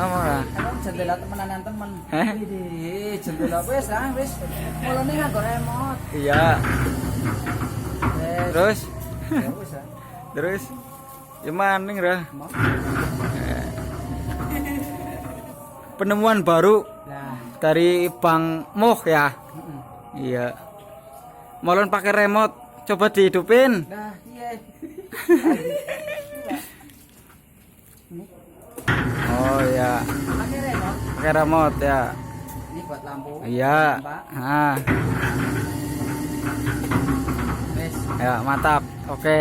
Apa? Emang jendela temenan temen. Widih, jendela wis mulane nganggo remote. Iya. Wis. Terus Ya wis ah. terus ya maning ra. Penemuan baru Nah, dari Bang Moh ya. Iya. Molon pakai remote. Coba dihidupin. nah iya. Oh ya, Pakai remote. pakai remote ya. Ini buat lampu. Iya. Pak. Ah, Wis. ya mantap. Oke.